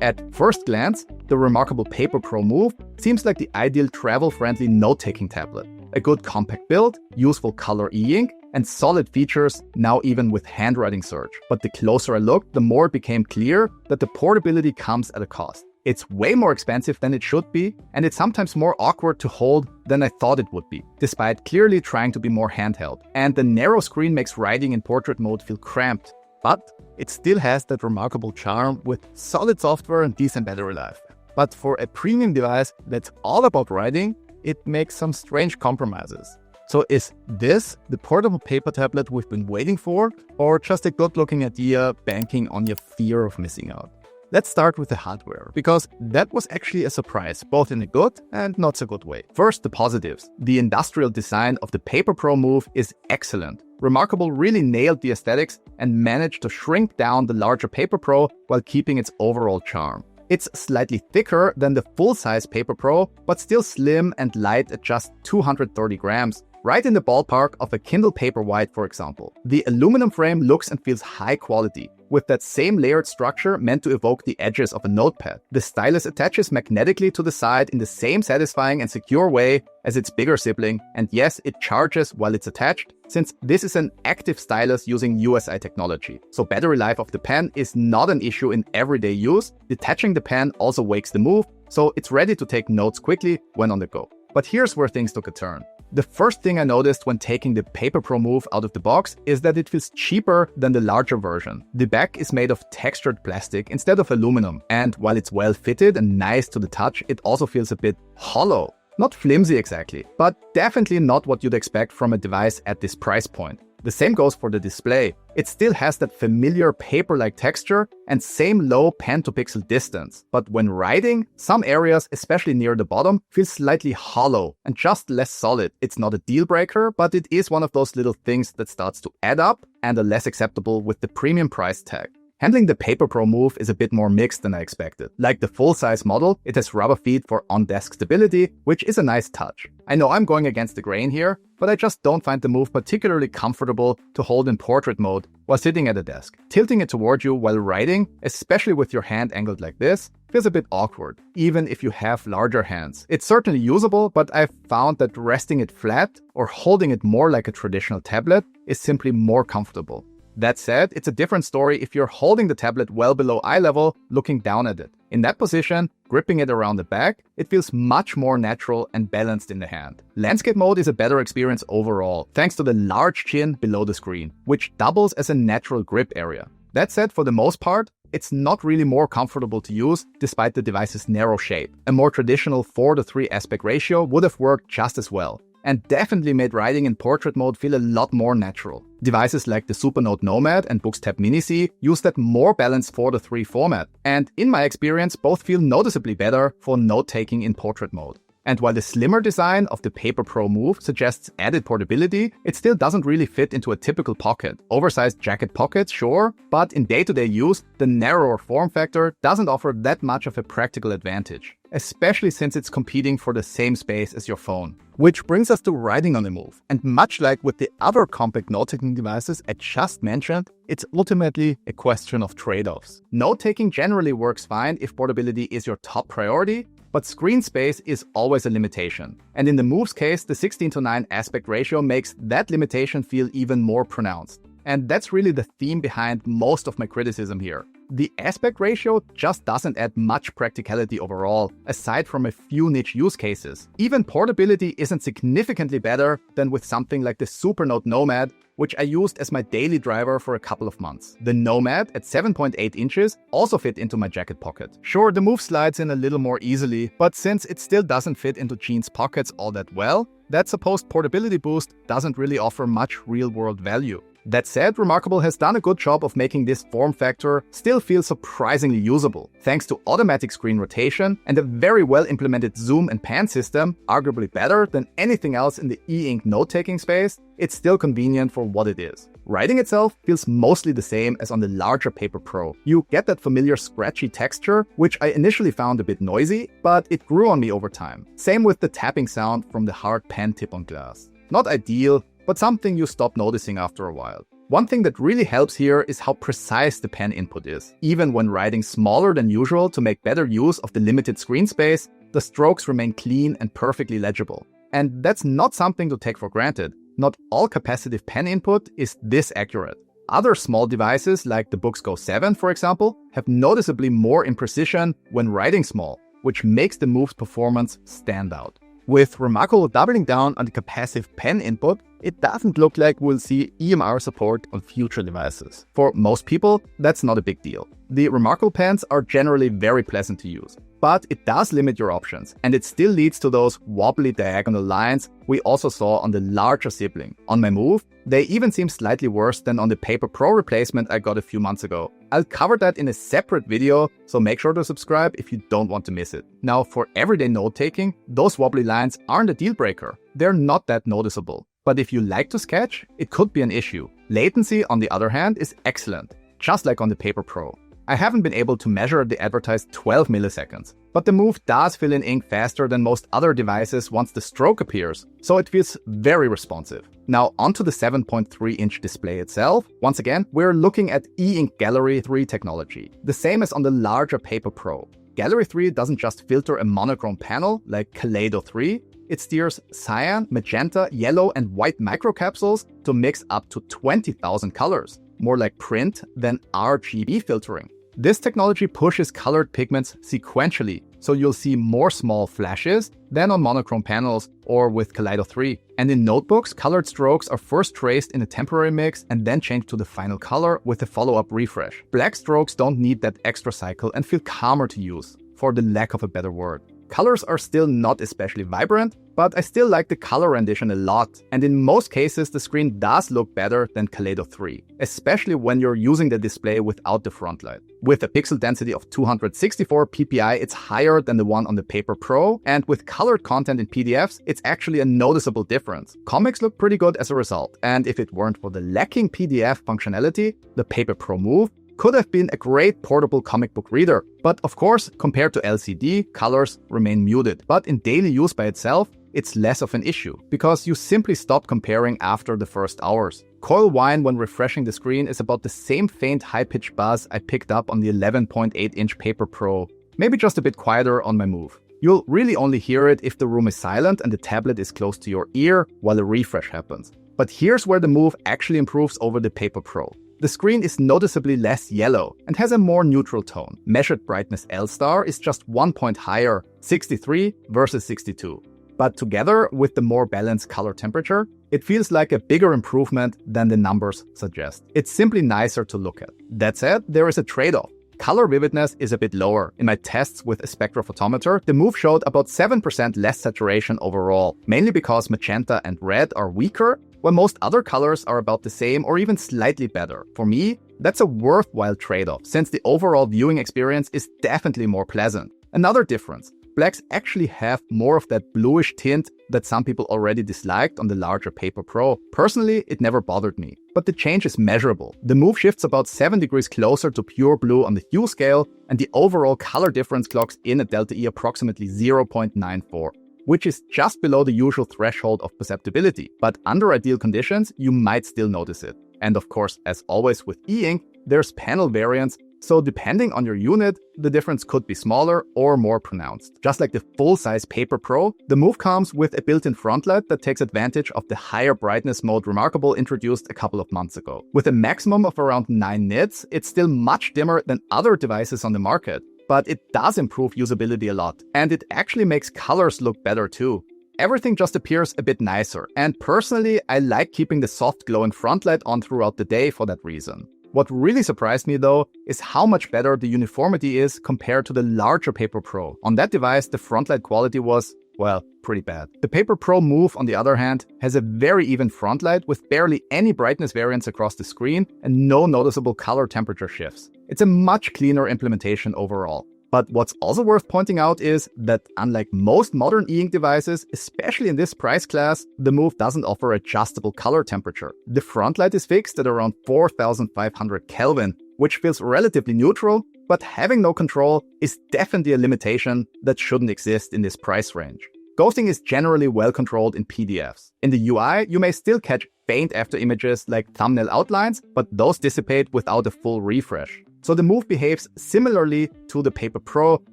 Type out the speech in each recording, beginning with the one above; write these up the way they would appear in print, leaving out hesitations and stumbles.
At first glance, the reMarkable Paper Pro Move seems like the ideal travel-friendly note-taking tablet. A good compact build, useful color e-ink, and solid features, now even with handwriting search. But the closer I looked, the more it became clear that the portability comes at a cost. It's way more expensive than it should be, and it's sometimes more awkward to hold than I thought it would be, despite clearly trying to be more handheld. And the narrow screen makes writing in portrait mode feel cramped. But it still has that reMarkable charm with solid software and decent battery life. But for a premium device that's all about writing, it makes some strange compromises. So is this the portable paper tablet we've been waiting for, or just a good-looking idea banking on your fear of missing out? Let's start with the hardware, because that was actually a surprise, both in a good and not so good way. First, the positives. The industrial design of the Paper Pro Move is excellent. reMarkable really nailed the aesthetics and managed to shrink down the larger Paper Pro while keeping its overall charm. It's slightly thicker than the full-size Paper Pro, but still slim and light at just 230 grams, right in the ballpark of a Kindle Paperwhite, for example. The aluminum frame looks and feels high quality, with that same layered structure meant to evoke the edges of a notepad. The stylus attaches magnetically to the side in the same satisfying and secure way as its bigger sibling, and yes, it charges while it's attached, since this is an active stylus using USI technology. So battery life of the pen is not an issue in everyday use. Detaching the pen also wakes the Move, so it's ready to take notes quickly when on the go. But here's where things took a turn. The first thing I noticed when taking the Paper Pro Move out of the box is that it feels cheaper than the larger version. The back is made of textured plastic instead of aluminum, and while it's well fitted and nice to the touch, it also feels a bit hollow. Not flimsy exactly, but definitely not what you'd expect from a device at this price point. The same goes for the display. It still has that familiar paper-like texture and same low pen-to-pixel distance. But when writing, some areas, especially near the bottom, feel slightly hollow and just less solid. It's not a deal breaker, but it is one of those little things that starts to add up and are less acceptable with the premium price tag. Handling the Paper Pro Move is a bit more mixed than I expected. Like the full-size model, it has rubber feet for on-desk stability, which is a nice touch. I know I'm going against the grain here, but I just don't find the Move particularly comfortable to hold in portrait mode while sitting at a desk. Tilting it toward you while writing, especially with your hand angled like this, feels a bit awkward, even if you have larger hands. It's certainly usable, but I've found that resting it flat or holding it more like a traditional tablet is simply more comfortable. That said, it's a different story if you're holding the tablet well below eye level, looking down at it. In that position, gripping it around the back, it feels much more natural and balanced in the hand. Landscape mode is a better experience overall, thanks to the large chin below the screen, which doubles as a natural grip area. That said, for the most part, it's not really more comfortable to use despite the device's narrow shape. A more traditional 4:3 aspect ratio would have worked just as well, and definitely made writing in portrait mode feel a lot more natural. Devices like the Supernote Nomad and BooksTab Mini C use that more balanced 4:3 format, and in my experience both feel noticeably better for note-taking in portrait mode. And while the slimmer design of the Paper Pro Move suggests added portability, it still doesn't really fit into a typical pocket. Oversized jacket pockets, sure, but in day-to-day use, the narrower form factor doesn't offer that much of a practical advantage, especially since it's competing for the same space as your phone. Which brings us to writing on the Move. And much like with the other compact note-taking devices I just mentioned, it's ultimately a question of trade-offs. Note-taking generally works fine if portability is your top priority, but screen space is always a limitation. And in the Move's case, the 16:9 aspect ratio makes that limitation feel even more pronounced. And that's really the theme behind most of my criticism here. The aspect ratio just doesn't add much practicality overall, aside from a few niche use cases. Even portability isn't significantly better than with something like the Supernote Nomad, which I used as my daily driver for a couple of months. The Nomad at 7.8 inches also fit into my jacket pocket. Sure, the Move slides in a little more easily, but since it still doesn't fit into jeans pockets all that well, that supposed portability boost doesn't really offer much real-world value. That said, reMarkable has done a good job of making this form factor still feel surprisingly usable. Thanks to automatic screen rotation and a very well-implemented zoom and pan system, arguably better than anything else in the e-ink note-taking space, it's still convenient for what it is. Writing itself feels mostly the same as on the larger Paper Pro. You get that familiar scratchy texture, which I initially found a bit noisy, but it grew on me over time. Same with the tapping sound from the hard pen tip on glass. Not ideal, but something you stop noticing after a while. One thing that really helps here is how precise the pen input is. Even when writing smaller than usual to make better use of the limited screen space, the strokes remain clean and perfectly legible. And that's not something to take for granted. Not all capacitive pen input is this accurate. Other small devices like the Books Go 7, for example, have noticeably more imprecision when writing small, which makes the move's performance stand out. With reMarkable doubling down on the capacitive pen input, it doesn't look like we'll see EMR support on future devices. For most people, that's not a big deal. The reMarkable pens are generally very pleasant to use, but it does limit your options, and it still leads to those wobbly diagonal lines we also saw on the larger sibling. On my Move, they even seem slightly worse than on the Paper Pro replacement I got a few months ago. I'll cover that in a separate video, so make sure to subscribe if you don't want to miss it. Now, for everyday note-taking, those wobbly lines aren't a deal breaker. They're not that noticeable. But if you like to sketch, it could be an issue. Latency, on the other hand, is excellent, just like on the Paper Pro. I haven't been able to measure the advertised 12 milliseconds, but the Move does fill in ink faster than most other devices once the stroke appears, so it feels very responsive. Now onto the 7.3-inch display itself. Once again, we're looking at e-ink Gallery 3 technology, the same as on the larger Paper Pro. Gallery 3 doesn't just filter a monochrome panel like Kaleido 3, it steers cyan, magenta, yellow, and white microcapsules to mix up to 20,000 colors, more like print than RGB filtering. This technology pushes colored pigments sequentially, so you'll see more small flashes than on monochrome panels or with Kaleido 3. And in notebooks, colored strokes are first traced in a temporary mix and then changed to the final color with a follow-up refresh. Black strokes don't need that extra cycle and feel calmer to use, for the lack of a better word. Colors are still not especially vibrant, but I still like the color rendition a lot, and in most cases the screen does look better than Kaleido 3, especially when you're using the display without the Frontlight. With a pixel density of 264 ppi, it's higher than the one on the Paper Pro, and with colored content in PDFs, it's actually a noticeable difference. Comics look pretty good as a result, and if it weren't for the lacking PDF functionality, the Paper Pro Move could have been a great portable comic book reader. But of course, compared to LCD, colors remain muted. But in daily use by itself, it's less of an issue, because you simply stop comparing after the first hours. Coil Whine when refreshing the screen is about the same faint high-pitched buzz I picked up on the 11.8-inch Paper Pro, maybe just a bit quieter on my Move. You'll really only hear it if the room is silent and the tablet is close to your ear while a refresh happens. But here's where the Move actually improves over the Paper Pro. The screen is noticeably less yellow and has a more neutral tone. Measured brightness L-star is just 1 point higher, 63 versus 62. But together with the more balanced color temperature, it feels like a bigger improvement than the numbers suggest. It's simply nicer to look at. That said, there is a trade-off. Color vividness is a bit lower. In my tests with a spectrophotometer, the Move showed about 7% less saturation overall, mainly because magenta and red are weaker, while most other colors are about the same or even slightly better. For me, that's a worthwhile trade-off, since the overall viewing experience is definitely more pleasant. Another difference, blacks actually have more of that bluish tint that some people already disliked on the larger Paper Pro. Personally, it never bothered me, but the change is measurable. The Move shifts about 7 degrees closer to pure blue on the hue scale, and the overall color difference clocks in at delta E approximately 0.94. which is just below the usual threshold of perceptibility. But under ideal conditions, you might still notice it. And of course, as always with e-ink, there's panel variance, so depending on your unit, the difference could be smaller or more pronounced. Just like the full-size Paper Pro, the Move comes with a built-in Frontlight that takes advantage of the higher brightness mode reMarkable introduced a couple of months ago. With a maximum of around 9 nits, it's still much dimmer than other devices on the market. But it does improve usability a lot, and it actually makes colors look better too. Everything just appears a bit nicer, and personally, I like keeping the soft glowing Frontlight on throughout the day for that reason. What really surprised me though, is how much better the uniformity is compared to the larger Paper Pro. On that device, the Frontlight quality was, well, pretty bad. The Paper Pro Move, on the other hand, has a very even Frontlight with barely any brightness variance across the screen and no noticeable color temperature shifts. It's a much cleaner implementation overall. But what's also worth pointing out is that unlike most modern e-ink devices, especially in this price class, the Move doesn't offer adjustable color temperature. The Frontlight is fixed at around 4500 Kelvin, which feels relatively neutral, but having no control is definitely a limitation that shouldn't exist in this price range. Ghosting is generally well controlled in PDFs. In the UI, you may still catch faint after images like thumbnail outlines, but those dissipate without a full refresh. So the Move behaves similarly to the Paper Pro,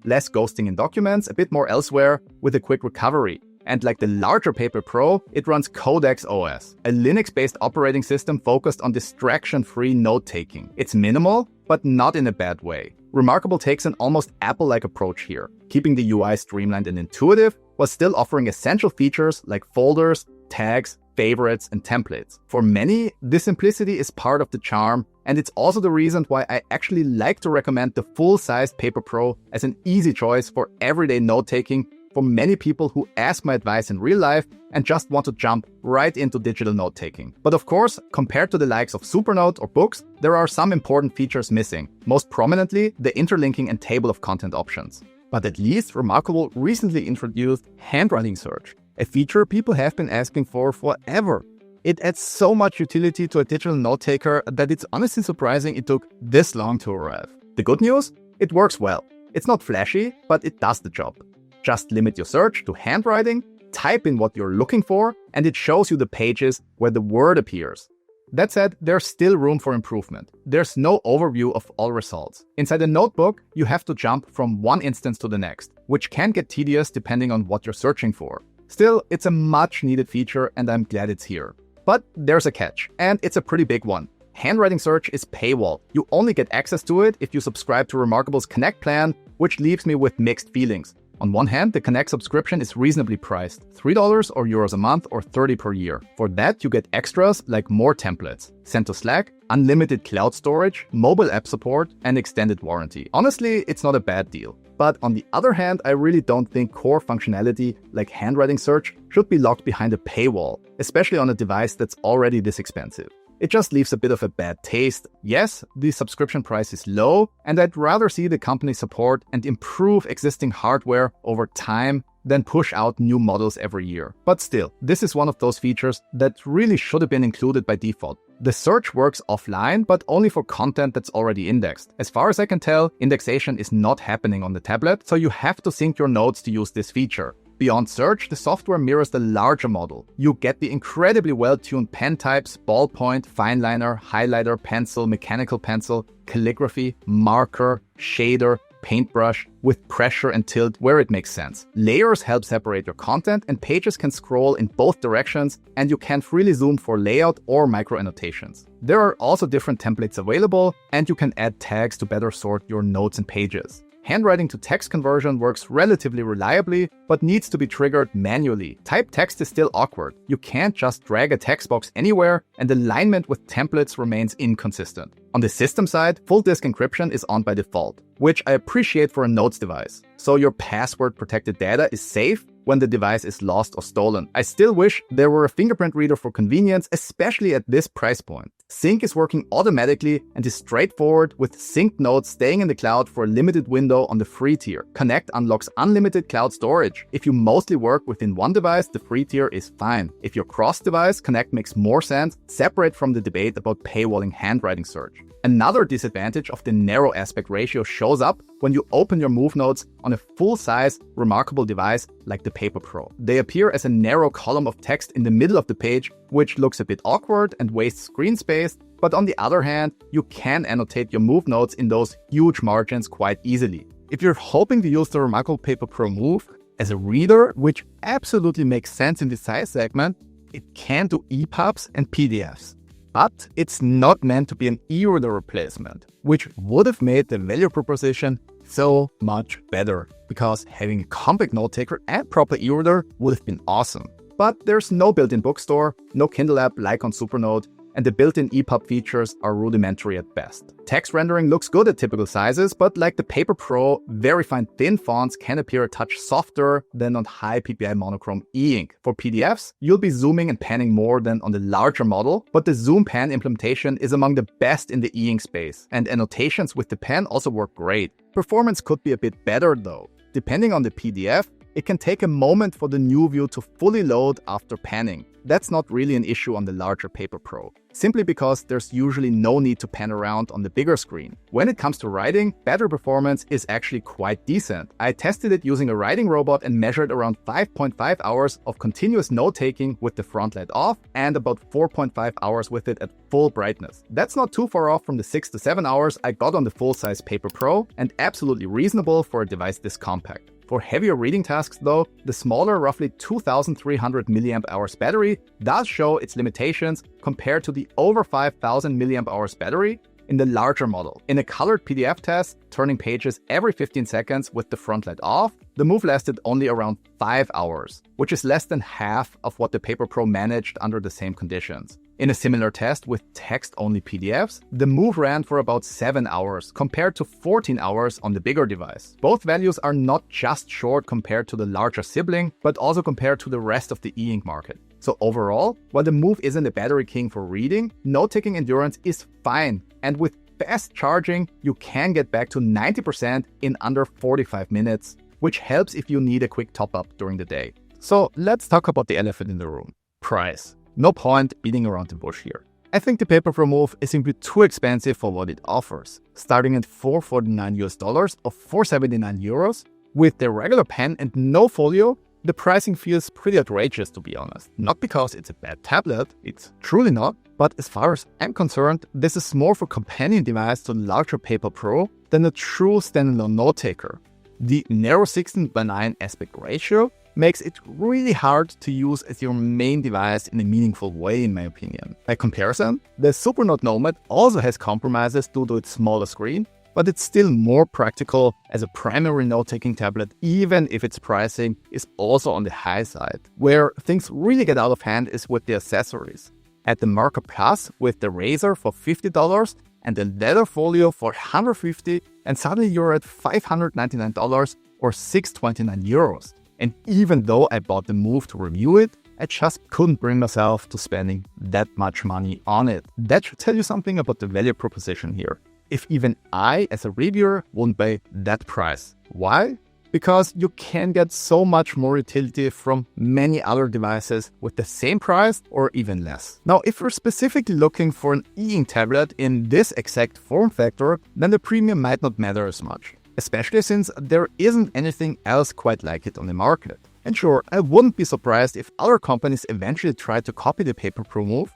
less ghosting in documents, a bit more elsewhere, with a quick recovery. And like the larger Paper Pro, it runs Codex OS, a Linux-based operating system focused on distraction-free note-taking. It's minimal, but not in a bad way. reMarkable takes an almost Apple-like approach here, keeping the UI streamlined and intuitive, while still offering essential features like folders, tags, favorites, and templates. For many, this simplicity is part of the charm, and it's also the reason why I actually like to recommend the full-sized Paper Pro as an easy choice for everyday note-taking for many people who ask my advice in real life and just want to jump right into digital note-taking. But of course, compared to the likes of Supernote or Books, there are some important features missing, most prominently the interlinking and table of content options. But at least reMarkable recently introduced handwriting search, a feature people have been asking for forever. It adds so much utility to a digital note-taker that it's honestly surprising it took this long to arrive. The good news? It works well. It's not flashy, but it does the job. Just limit your search to handwriting, type in what you're looking for, and it shows you the pages where the word appears. That said, there's still room for improvement. There's no overview of all results. Inside a notebook, you have to jump from one instance to the next, which can get tedious depending on what you're searching for. Still, it's a much needed feature and I'm glad it's here. But there's a catch, and it's a pretty big one. Handwriting search is paywall. You only get access to it if you subscribe to reMarkable's Connect plan, which leaves me with mixed feelings. On one hand, the Connect subscription is reasonably priced, $3 or euros a month or $30 per year. For that, you get extras like more templates, sent to Slack, unlimited cloud storage, mobile app support, and extended warranty. Honestly, it's not a bad deal. But on the other hand, I really don't think core functionality like handwriting search should be locked behind a paywall, especially on a device that's already this expensive. It just leaves a bit of a bad taste. Yes, the subscription price is low, and I'd rather see the company support and improve existing hardware over time than push out new models every year. But still, this is one of those features that really should have been included by default. The search works offline, but only for content that's already indexed. As far as I can tell, indexation is not happening on the tablet, so you have to sync your notes to use this feature. Beyond search, the software mirrors the larger model. You get the incredibly well-tuned pen types, ballpoint, fineliner, highlighter, pencil, mechanical pencil, calligraphy, marker, shader, paintbrush, with pressure and tilt where it makes sense. Layers help separate your content, and pages can scroll in both directions, and you can freely zoom for layout or micro annotations. There are also different templates available, and you can add tags to better sort your notes and pages. Handwriting to text conversion works relatively reliably, but needs to be triggered manually. Typed text is still awkward. You can't just drag a text box anywhere, and alignment with templates remains inconsistent. On the system side, full disk encryption is on by default, which I appreciate for a Notes device. So your password-protected data is safe when the device is lost or stolen. I still wish there were a fingerprint reader for convenience, especially at this price point. Sync is working automatically and is straightforward, with synced notes staying in the cloud for a limited window on the free tier. Connect unlocks unlimited cloud storage. If you mostly work within one device, the free tier is fine. If you're cross-device, Connect makes more sense, separate from the debate about paywalling handwriting search. Another disadvantage of the narrow aspect ratio shows up when you open your Move notes on a full-size reMarkable device like the Paper Pro. They appear as a narrow column of text in the middle of the page, which looks a bit awkward and wastes screen space, but on the other hand, you can annotate your Move notes in those huge margins quite easily. If you're hoping to use the reMarkable Paper Pro Move as a reader, which absolutely makes sense in the size segment, it can do EPUBs and PDFs. But it's not meant to be an e-reader replacement, which would have made the value proposition so much better, because having a compact note taker and proper e-reader would have been awesome. But there's no built-in bookstore, no Kindle app like on Supernote, and the built-in EPUB features are rudimentary at best. Text rendering looks good at typical sizes, but like the Paper Pro, very fine thin fonts can appear a touch softer than on high PPI monochrome e-ink. For PDFs, you'll be zooming and panning more than on the larger model, but the zoom pan implementation is among the best in the e-ink space, and annotations with the pen also work great. Performance could be a bit better though. Depending on the PDF, it can take a moment for the new view to fully load after panning. That's not really an issue on the larger Paper Pro, simply because there's usually no need to pan around on the bigger screen. When it comes to writing, battery performance is actually quite decent. I tested it using a writing robot and measured around 5.5 hours of continuous note-taking with the Frontlight off and about 4.5 hours with it at full brightness. That's not too far off from the 6 to 7 hours I got on the full-size Paper Pro, and absolutely reasonable for a device this compact. For heavier reading tasks though, the smaller, roughly 2300 mAh battery does show its limitations compared to the over 5000 mAh battery in the larger model. In a colored PDF test, turning pages every 15 seconds with the Frontlight off, the move lasted only around 5 hours, which is less than half of what the Paper Pro managed under the same conditions. In a similar test with text-only PDFs, the move ran for about 7 hours compared to 14 hours on the bigger device. Both values are not just short compared to the larger sibling, but also compared to the rest of the e-ink market. So overall, while the move isn't a battery king for reading, note-taking endurance is fine, and with fast charging, you can get back to 90% in under 45 minutes, which helps if you need a quick top-up during the day. So let's talk about the elephant in the room: price. No point beating around the bush here. I think the Paper Pro Move is simply too expensive for what it offers. Starting at $449 or 479 euros, with the regular pen and no folio, the pricing feels pretty outrageous, to be honest. Not because it's a bad tablet, it's truly not, but as far as I'm concerned, this is more of a companion device to the larger Paper Pro than a true standalone note taker. The narrow 16:9 aspect ratio makes it really hard to use as your main device in a meaningful way, in my opinion. By comparison, the Supernote Nomad also has compromises due to its smaller screen, but it's still more practical as a primary note-taking tablet, even if its pricing is also on the high side. Where things really get out of hand is with the accessories. Add the marker plus with the razor for $50 and the leather folio for $150, and suddenly you're at $599 or 629 euros. And even though I bought the Move to review it, I just couldn't bring myself to spending that much money on it. That should tell you something about the value proposition here. If even I, as a reviewer, won't pay that price. Why? Because you can get so much more utility from many other devices with the same price or even less. Now, if you're specifically looking for an e-ink tablet in this exact form factor, then the premium might not matter as much, especially since there isn't anything else quite like it on the market. And sure, I wouldn't be surprised if other companies eventually try to copy the Paper Pro Move,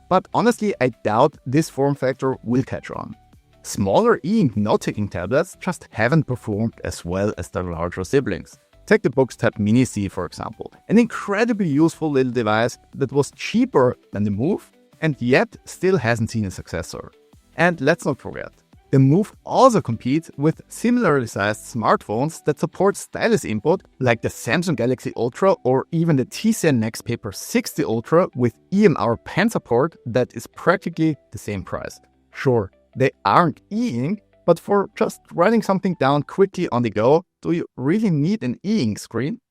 but honestly, I doubt this form factor will catch on. Smaller e-ink note-taking tablets just haven't performed as well as their larger siblings. Take the BooksTab Mini C, for example, an incredibly useful little device that was cheaper than the Move and yet still hasn't seen a successor. And let's not forget, the Move also competes with similarly sized smartphones that support stylus input like the Samsung Galaxy Ultra or even the TCL Next Paper 60 Ultra with EMR pen support that is practically the same price. Sure, they aren't e-ink, but for just writing something down quickly on the go, do you really need an e-ink screen?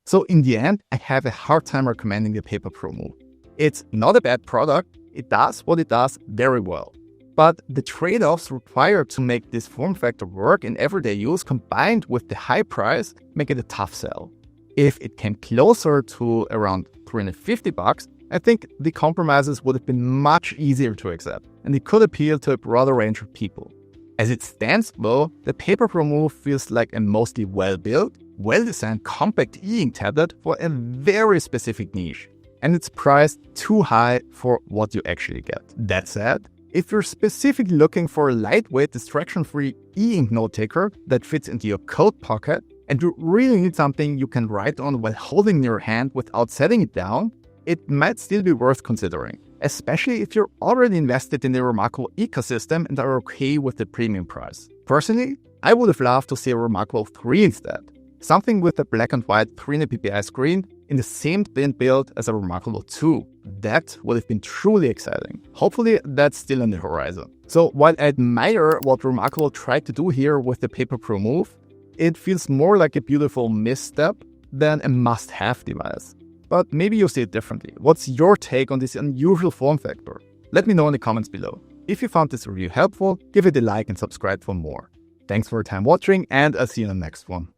So in the end, I have a hard time recommending the Paper Pro Move. It's not a bad product, it does what it does very well. But the trade-offs required to make this form factor work in everyday use combined with the high price make it a tough sell. If it came closer to around $350, I think the compromises would have been much easier to accept, and it could appeal to a broader range of people. As it stands though, the Paper Pro Move feels like a mostly well-built, well-designed compact e-ink tablet for a very specific niche, and it's priced too high for what you actually get. That said, if you're specifically looking for a lightweight, distraction-free e-ink note-taker that fits into your coat pocket, and you really need something you can write on while holding in your hand without setting it down, it might still be worth considering, especially if you're already invested in the reMarkable ecosystem and are okay with the premium price. Personally, I would have loved to see a reMarkable 3 instead. Something with a black and white 300 ppi screen in the same thin build as a reMarkable 2. That would have been truly exciting. Hopefully that's still on the horizon. So while I admire what reMarkable tried to do here with the Paper Pro Move, it feels more like a beautiful misstep than a must-have device. But maybe you see it differently. What's your take on this unusual form factor? Let me know in the comments below. If you found this review helpful, give it a like and subscribe for more. Thanks for your time watching, and I'll see you in the next one.